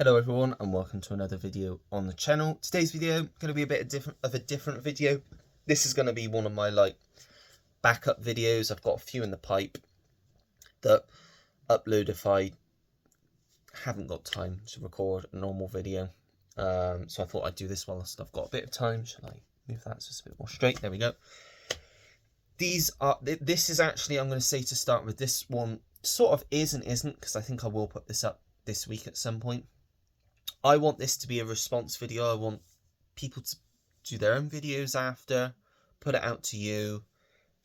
Hello everyone and welcome to another video on the channel. Today's video going to be a bit of a different video. This is going to be one of my backup videos. I've got a few in the pipe that upload if I haven't got time to record a normal video. So I thought I'd do this whilst I've got a bit of time. Shall I move that so it's a bit more straight? There we go. This is actually, I'm going to say to start with, this one sort of is and isn't, because I think I will put this up this week at some point. I want this to be a response video. I want people to do their own videos after, put it out to you,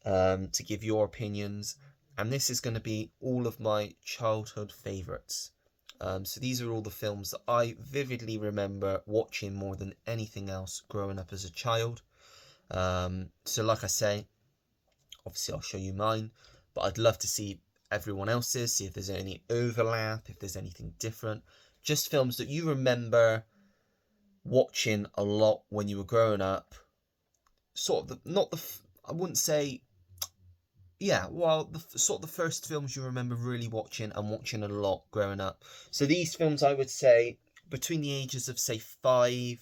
to give your opinions. And this is going to be all of my childhood favourites. So these are all the films that I vividly remember watching more than anything else growing up as a child. So like I say, obviously I'll show you mine, but I'd love to see everyone else's, see if there's any overlap, if there's anything different. Just films that you remember watching a lot when you were growing up. Sort of I wouldn't say, yeah, well, sort of the first films you remember really watching and watching a lot growing up. So these films, I would say, between the ages of, say, 5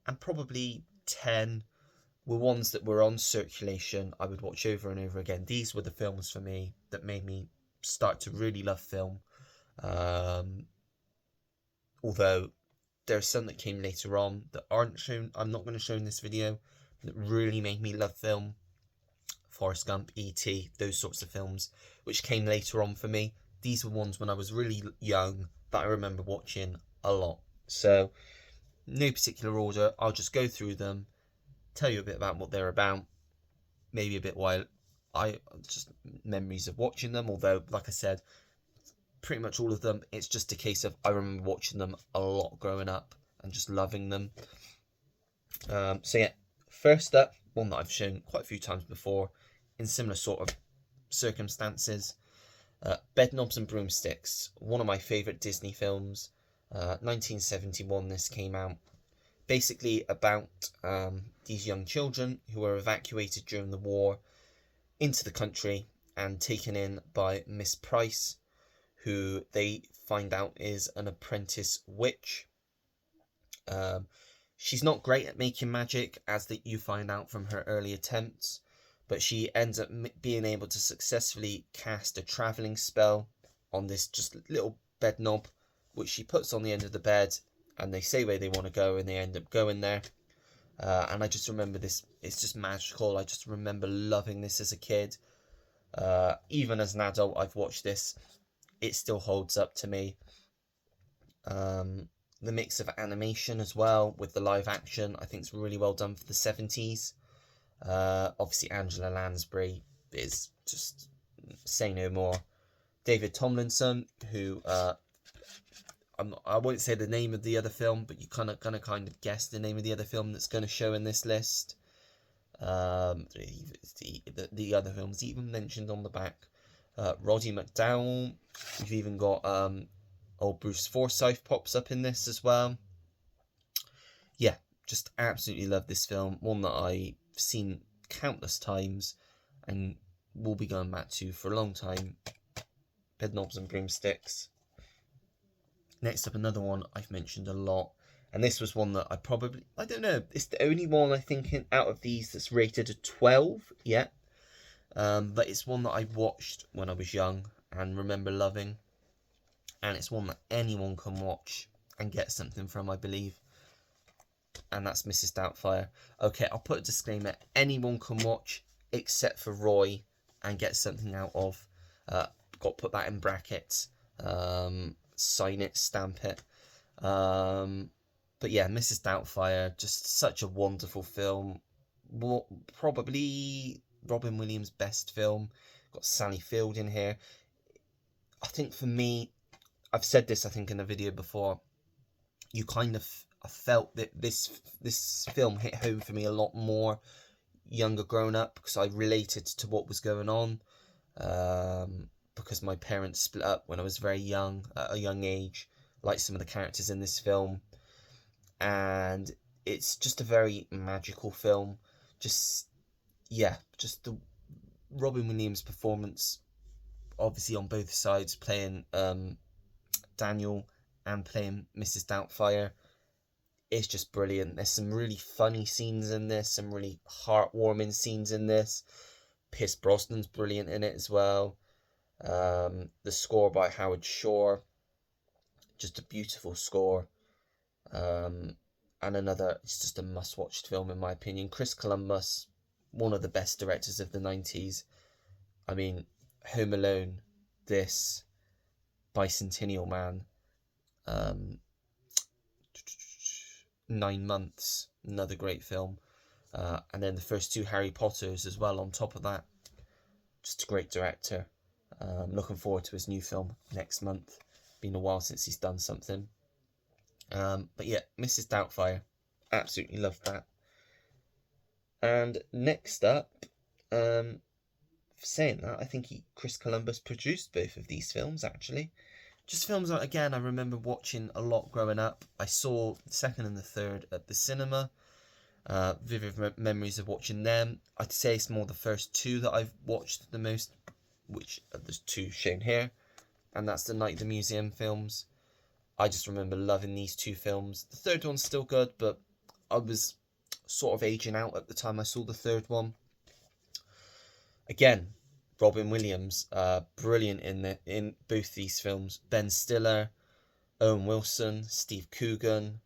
and probably 10, were ones that were on circulation. I would watch over and over again. These were the films for me that made me start to really love film. Although there are some that came later on that aren't shown, I'm not going to show in this video, that really made me love film. Forrest Gump, E.T., those sorts of films, which came later on for me. These were ones when I was really young that I remember watching a lot. So, no particular order, I'll just go through them, tell you a bit about what they're about, maybe a bit why just memories of watching them, although, like I said, pretty much all of them, it's just a case of I remember watching them a lot growing up and just loving them. So yeah, first up, one that I've shown quite a few times before in similar sort of circumstances, Bedknobs and Broomsticks, one of my favourite Disney films. 1971 this came out, basically about these young children who were evacuated during the war into the country and taken in by Miss Price, who they find out is an apprentice witch. She's not great at making magic, as that you find out from her early attempts, but she ends up being able to successfully cast a travelling spell on this just little bed knob, which she puts on the end of the bed, and they say where they want to go, and they end up going there. And I just remember this, it's just magical. I just remember loving this as a kid. Even as an adult, I've watched this. It still holds up to me. The mix of animation as well with the live action, I think, is really well done for the 70s. Obviously, Angela Lansbury is just say no more. David Tomlinson, who I won't say the name of the other film, but you kind of guess the name of the other film that's going to show in this list. The other films even mentioned on the back. Roddy McDowall. You've even got old Bruce Forsyth pops up in this as well. Yeah, just absolutely love this film. One that I've seen countless times and will be going back to for a long time. Bedknobs and Broomsticks. Next up, another one I've mentioned a lot. And this was one that I don't know, it's the only one I think out of these that's rated a 12 yet. But it's one that I watched when I was young and remember loving. And it's one that anyone can watch and get something from, I believe. And that's Mrs. Doubtfire. Okay, I'll put a disclaimer. Anyone can watch except for Roy and get something out of. Got to put that in brackets. Sign it, stamp it. But yeah, Mrs. Doubtfire, just such a wonderful film. Probably Robin Williams' best film. Got Sally Field in here. I think for me, I've said this I think in a video before, I felt that this film hit home for me a lot more younger grown up, because I related to what was going on, because my parents split up when I was very young, at a young age, like some of the characters in this film. And it's just a very magical film. Just the Robin Williams performance, obviously on both sides, playing Daniel and playing Mrs. Doubtfire is just brilliant. There's some really funny scenes in this, some really heartwarming scenes in this. Pierce Brosnan's brilliant in it as well. The score by Howard Shore, just a beautiful score. And it's just a must-watch film in my opinion. Chris Columbus, one of the best directors of the 90s. I mean, Home Alone, this, Bicentennial Man, 9 Months, another great film. And then the first 2 Harry Potters as well on top of that. Just a great director. Looking forward to his new film next month. Been a while since he's done something. But yeah, Mrs. Doubtfire, absolutely loved that. And next up, saying that, I think Chris Columbus produced both of these films, actually. Just films that, again, I remember watching a lot growing up. I saw the second and the third at the cinema. Vivid memories of watching them. I'd say it's more the first 2 that I've watched the most, which there's 2 shown here, and that's the Night at the Museum films. I just remember loving these 2 films. The third one's still good, but I was sort of aging out at the time I saw the third one. Again, Robin Williams, brilliant in both these films. Ben Stiller, Owen Wilson, Steve Coogan.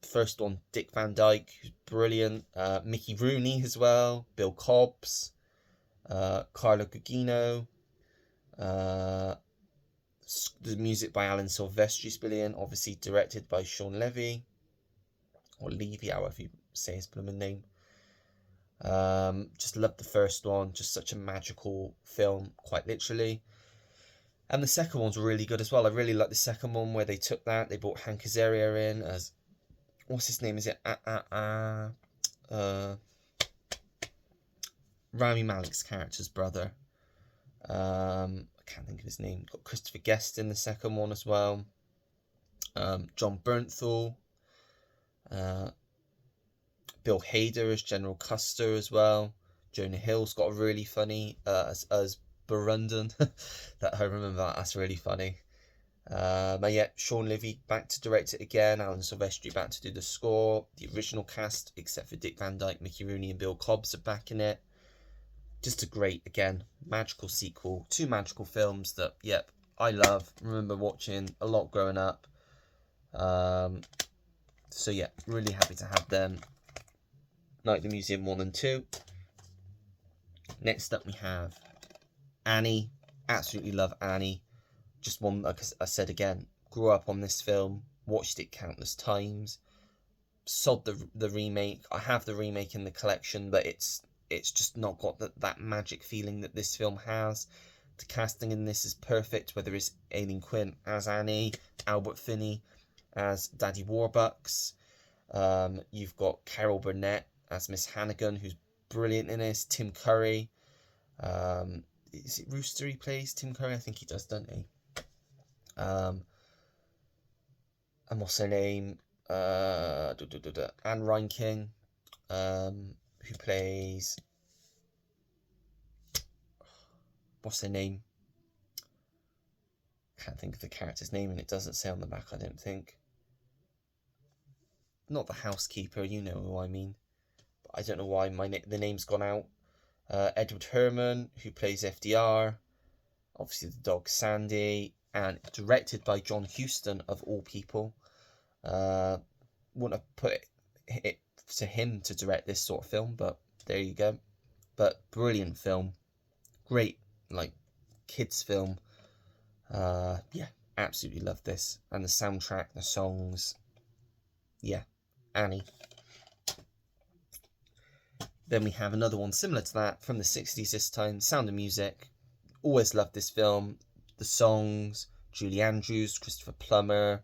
First one, Dick Van Dyke, who's brilliant. Mickey Rooney as well. Bill Cobbs, Carlo Gugino. The music by Alan Silvestri is brilliant. Obviously directed by Sean Levy, or Levy, however you say his blooming name. Just loved the first one. Just such a magical film, quite literally. And the second one's really good as well. I really like the second one where they brought Hank Azaria in as, what's his name? Is it Rami Malek's character's brother? I can't think of his name. Got Christopher Guest in the second one as well. John Bernthal. Bill Hader as General Custer as well. Jonah Hill's got a really funny as Burundan. That I remember that. That's really funny. But yeah, Sean Levy back to direct it again. Alan Silvestri back to do the score. The original cast, except for Dick Van Dyke, Mickey Rooney, and Bill Cobbs, are back in it. Just a great, again, magical sequel. 2 magical films that, yep, I love. Remember watching a lot growing up. So yeah, really happy to have them. Night at the Museum 1 and 2. Next up we have Annie. Absolutely love Annie. Just one, like I said again, grew up on this film, watched it countless times. Sod the remake. I have the remake in the collection, but it's just not got that magic feeling that this film has. The casting in this is perfect, whether it's Aileen Quinn as Annie, Albert Finney as Daddy Warbucks. You've got Carol Burnett as Miss Hannigan, who's brilliant in this. Tim Curry. Is it Rooster he plays? Tim Curry? I think he does, doesn't he? And what's her name? Anne Reinking, who plays... What's her name? Can't think of the character's name, and it doesn't say on the back, I don't think. Not the housekeeper, you know who I mean. But I don't know why the name's gone out. Edward Herrmann, who plays FDR. Obviously the dog Sandy. And directed by John Huston, of all people. Wouldn't have put it to him to direct this sort of film, but there you go. But brilliant film. Great, like, kids film. Yeah, absolutely love this. And the soundtrack, the songs. Yeah, Annie. Then we have another one similar to that, from the 60s this time, Sound of Music. Always loved this film. The songs, Julie Andrews, Christopher Plummer.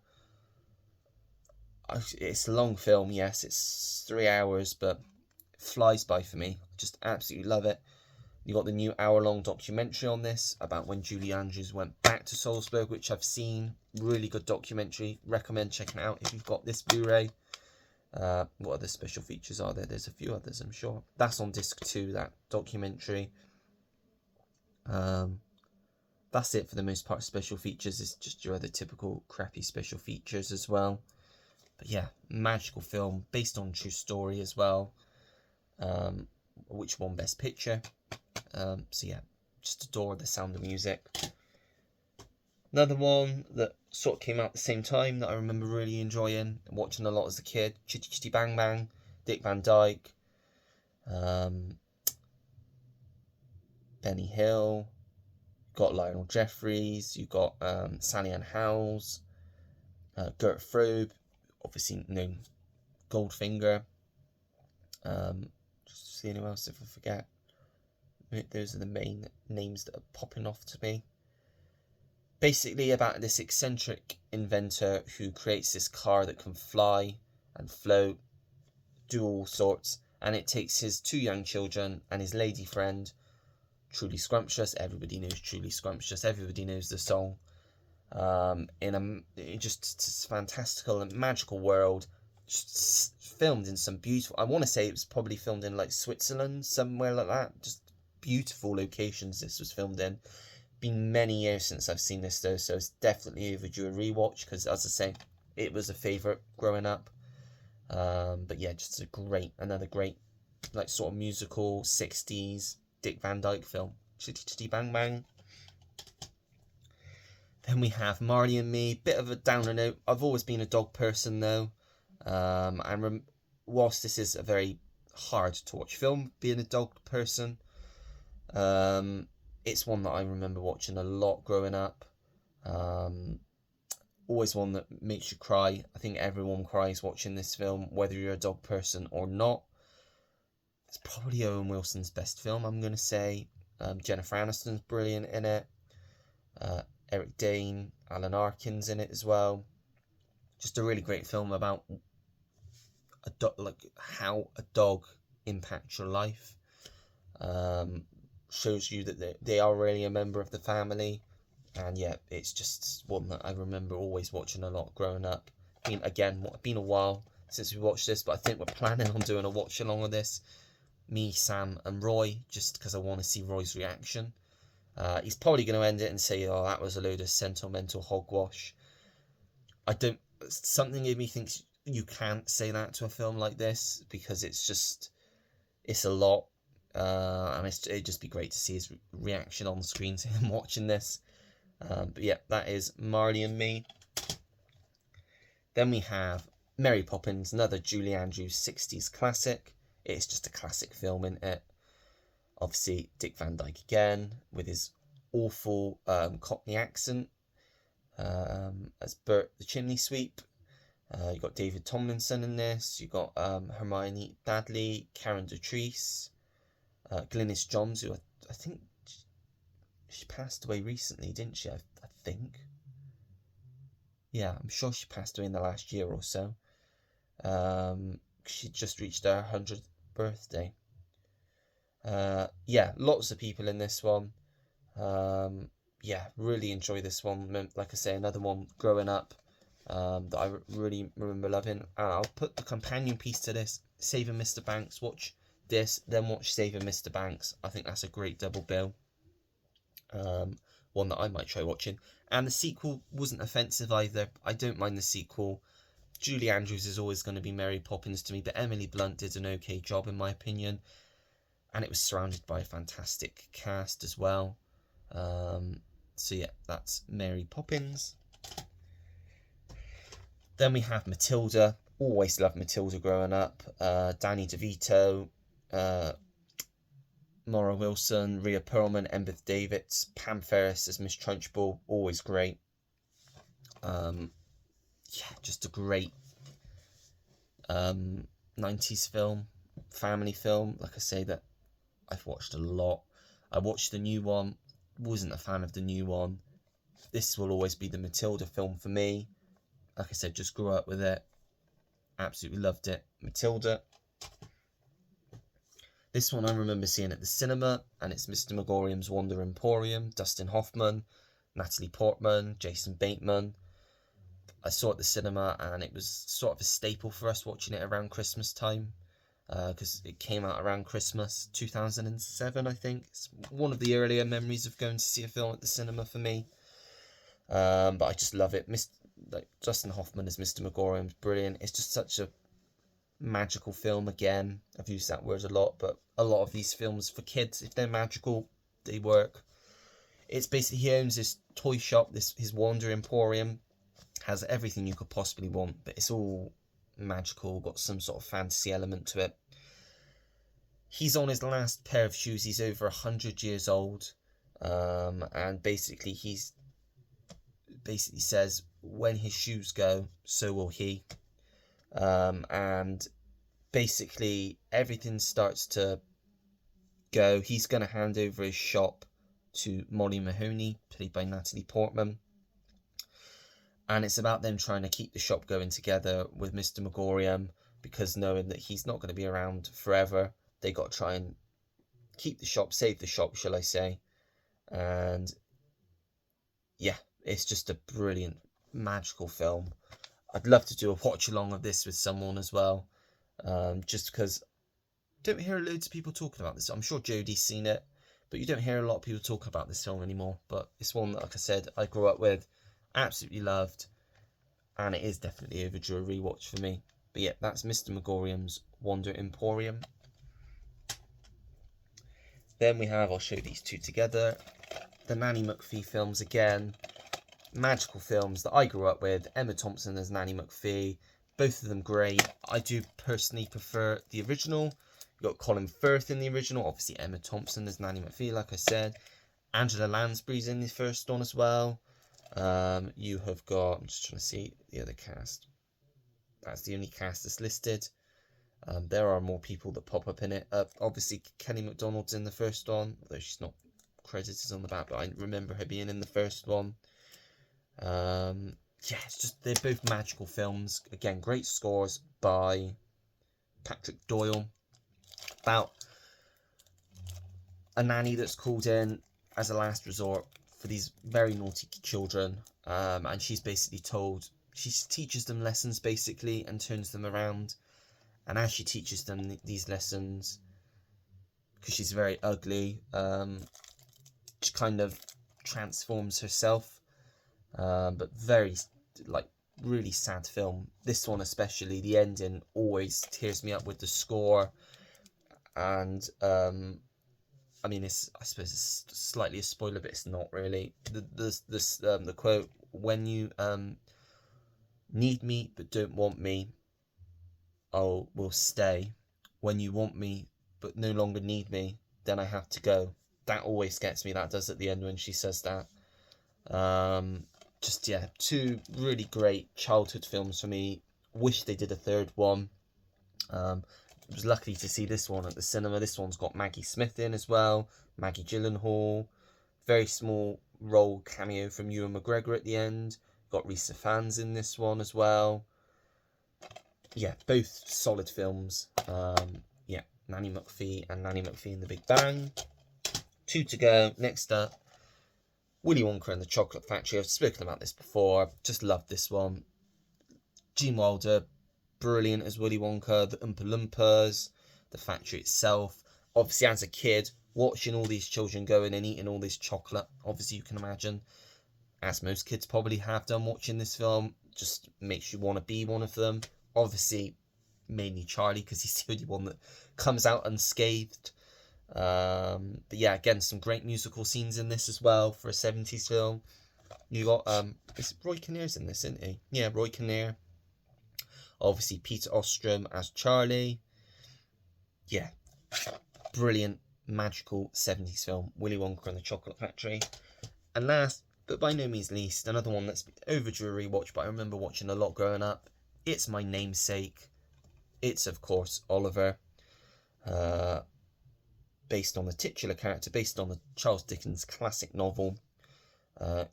It's a long film, yes, it's 3 hours, but it flies by for me. Just absolutely love it. You got the new hour-long documentary on this about when Julie Andrews went back to Salzburg, which I've seen. Really good documentary. Recommend checking it out if you've got this Blu-ray. What other special features are there? There's a few others, I'm sure. That's on disc 2, that documentary. that's it for the most part. Special features is just your other typical crappy special features as well. But yeah, magical film based on true story as well. Which won Best Picture. So yeah, just adore the Sound of Music. Another one that sort of came out at the same time that I remember really enjoying and watching a lot as a kid, Chitty Chitty Bang Bang, Dick Van Dyke, Benny Hill, you've got Lionel Jeffries, you've got Sally Ann Howes, Gert Frobe, obviously known Goldfinger. Just see anyone else if I forget. Those are the main names that are popping off to me. Basically about this eccentric inventor who creates this car that can fly and float, do all sorts, and it takes his 2 young children and his lady friend, Truly Scrumptious. Everybody knows Truly Scrumptious. Everybody knows the song. In just fantastical and magical world, just filmed in some beautiful. I want to say it was probably filmed in like Switzerland, somewhere like that. Just beautiful locations. This was filmed in. Been many years since I've seen this though, so it's definitely overdue a rewatch because, as I say, it was a favourite growing up. But yeah, just another great, like sort of musical 60s Dick Van Dyke film. Chitty Chitty Bang Bang. Then we have Marley and Me, bit of a downer note. I've always been a dog person though, and whilst this is a very hard to watch film, being a dog person, it's one that I remember watching a lot growing up. Always one that makes you cry. I think everyone cries watching this film, whether you're a dog person or not. It's probably Owen Wilson's best film, I'm going to say. Jennifer Aniston's brilliant in it. Eric Dane, Alan Arkin's in it as well. Just a really great film about how a dog impacts your life. Shows you that they are really a member of the family, and yeah, it's just one that I remember always watching a lot growing up. Been a while since we watched this, but I think we're planning on doing a watch along with this, me, Sam and Roy, just because I want to see Roy's reaction. He's probably going to end it and say, oh, that was a load of sentimental hogwash. Something in me thinks you can't say that to a film like this, because it's a lot. And it'd just be great to see his reaction on the screen to him watching this. But yeah, that is Marley and Me. Then we have Mary Poppins, another Julie Andrews 60s classic. It's just a classic film, isn't it? Obviously, Dick Van Dyke again, with his awful Cockney accent, as Bert the Chimney Sweep. You've got David Tomlinson in this. You've got Hermione Baddeley, Karen Dotrice, Glynis Johns, who I think she passed away recently, didn't she? I think. Yeah, I'm sure she passed away in the last year or so. She just reached her 100th birthday. Yeah, lots of people in this one. Yeah, really enjoy this one. Like I say, another one growing up that I really remember loving. I'll put the companion piece to this, Saving Mr. Banks. Watch this, then watch Saving Mr. Banks. I think that's a great double bill. One that I might try watching. And the sequel wasn't offensive either. I don't mind the sequel. Julie Andrews is always going to be Mary Poppins to me, but Emily Blunt did an okay job in my opinion. And it was surrounded by a fantastic cast as well. So yeah, that's Mary Poppins. Then we have Matilda. Always loved Matilda growing up. Danny DeVito, Maura Wilson, Rhea Perlman, Embeth Davidtz, Pam Ferris as Miss Trunchbull. Always great. Yeah, just a great 90s film, family film. Like I say, that I've watched a lot. I watched the new one. Wasn't a fan of the new one. This will always be the Matilda film for me. Like I said, just grew up with it. Absolutely loved it. Matilda. This one I remember seeing at the cinema, and it's Mr. Megorium's Wonder Emporium. Dustin Hoffman, Natalie Portman, Jason Bateman. I saw it at the cinema, and it was sort of a staple for us watching it around Christmas time. because it came out around Christmas 2007, I think. It's one of the earlier memories of going to see a film at the cinema for me. But I just love it. Like Dustin Hoffman as Mr. Megorium is brilliant. It's just such a magical film. Again, I've used that word a lot, but a lot of these films for kids, if they're magical, they work. It's basically, he owns this toy shop, his Wander Emporium, has everything you could possibly want, but it's all magical, got some sort of fantasy element to it. He's on his last pair of shoes. He's over 100 years old, and basically says when his shoes go, so will he. And basically everything starts to go. He's going to hand over his shop to Molly Mahoney, played by Natalie Portman. And it's about them trying to keep the shop going together with Mr. Megorium, because knowing that he's not going to be around forever, they got to try and keep the shop, save the shop, shall I say. And yeah, it's just a brilliant, magical film. I'd love to do a watch along of this with someone as well, just because I don't hear loads of people talking about this. I'm sure Jodie's seen it, but you don't hear a lot of people talk about this film anymore. But it's one that, like I said, I grew up with, absolutely loved, and it is definitely overdue a rewatch for me. But yeah, that's Mr. Megorium's Wander Emporium. Then we have, I'll show these two together, the Nanny McPhee films again. Magical films that I grew up with. Emma Thompson as Nanny McPhee, both of them great. I do personally prefer the original. You got Colin Firth in the original, obviously Emma Thompson as Nanny McPhee, like I said. Angela Lansbury's in the first one as well. You have got, I'm just trying to see the other cast. That's the only cast that's listed. There are more people that pop up in it. Obviously Kelly MacDonald's in the first one, although she's not credited on the back, but I remember her being in the first one. Yeah, it's just, they're both magical films. Again, great scores by Patrick Doyle, about a nanny that's called in as a last resort for these very naughty children, and she's basically told, she teaches them lessons basically and turns them around. And as she teaches them these lessons, because she's very ugly, she kind of transforms herself. But very, like, really sad film. This one especially, the ending always tears me up with the score. And I mean, I suppose it's slightly a spoiler, but it's not really. The quote, "When you need me but don't want me, will stay. When you want me but no longer need me, then I have to go." That always gets me. That does at the end when she says that. Just, yeah, two really great childhood films for me. Wish they did a third one. I was lucky to see this one at the cinema. This one's got Maggie Smith in as well, Maggie Gyllenhaal. Very small role cameo from Ewan McGregor at the end. Got Rhys Ifans in this one as well. Yeah, both solid films. Yeah, Nanny McPhee and Nanny McPhee and the Big Bang. 2 to go. Next up, Willy Wonka and the Chocolate Factory. I've spoken about this before. Just love this one. Gene Wilder, brilliant as Willy Wonka. The Oompa Loompas, the factory itself. Obviously, as a kid, watching all these children going and eating all this chocolate, obviously you can imagine, as most kids probably have done watching this film, just makes you want to be one of them. Obviously, mainly Charlie, because he's the only one that comes out unscathed. But yeah, again, some great musical scenes in this as well for a 70s film. You got is Roy Kinnear's in this, isn't he? Yeah, Roy Kinnear. Obviously Peter Ostrom as Charlie. Yeah, brilliant, magical 70s film, Willy Wonka and the Chocolate Factory. And last, but by no means least, another one that's overdue a rewatch, but I remember watching a lot growing up. It's My Namesake. It's, of course, Oliver. Based on the titular character, based on the Charles Dickens classic novel.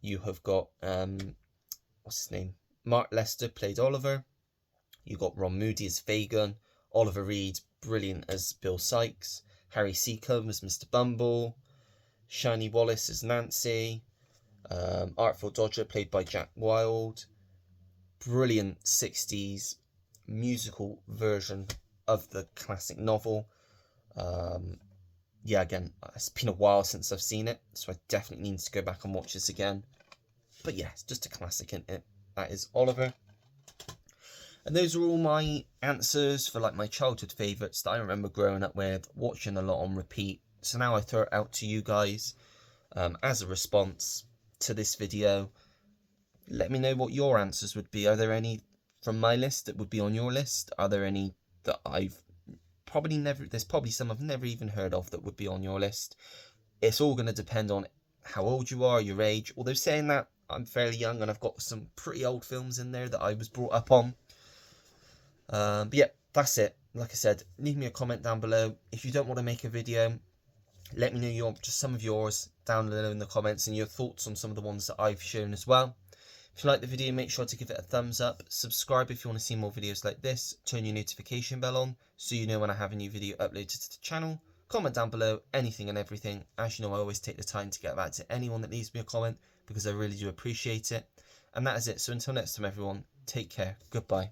You have got, what's his name? Mark Lester played Oliver. You got Ron Moody as Fagin. Oliver Reed, brilliant as Bill Sykes. Harry Seacombe as Mr. Bumble. Shani Wallace as Nancy. Artful Dodger played by Jack Wilde. Brilliant 60s musical version of the classic novel. Yeah, again, it's been a while since I've seen it, so I definitely need to go back and watch this again. But yeah, it's just a classic, isn't it? That is Oliver. And those are all my answers for like my childhood favourites that I remember growing up with, watching a lot on repeat. So now I throw it out to you guys as a response to this video. Let me know what your answers would be. Are there any from my list that would be on your list? Are there any that I've probably never, there's probably some I've never even heard of that would be on your list. It's all going to depend on how old you are, your age. Although saying that, I'm fairly young and I've got some pretty old films in there that I was brought up on. But yeah, that's it. Like I said, leave me a comment down below. If you don't want to make a video, let me know just some of yours down below in the comments and your thoughts on some of the ones that I've shown as well. If you like the video, make sure to give it a thumbs up, subscribe if you want to see more videos like this, turn your notification bell on so you know when I have a new video uploaded to the channel, comment down below anything and everything. As you know, I always take the time to get back to anyone that leaves me a comment because I really do appreciate it. And that is it, so until next time everyone, take care, goodbye.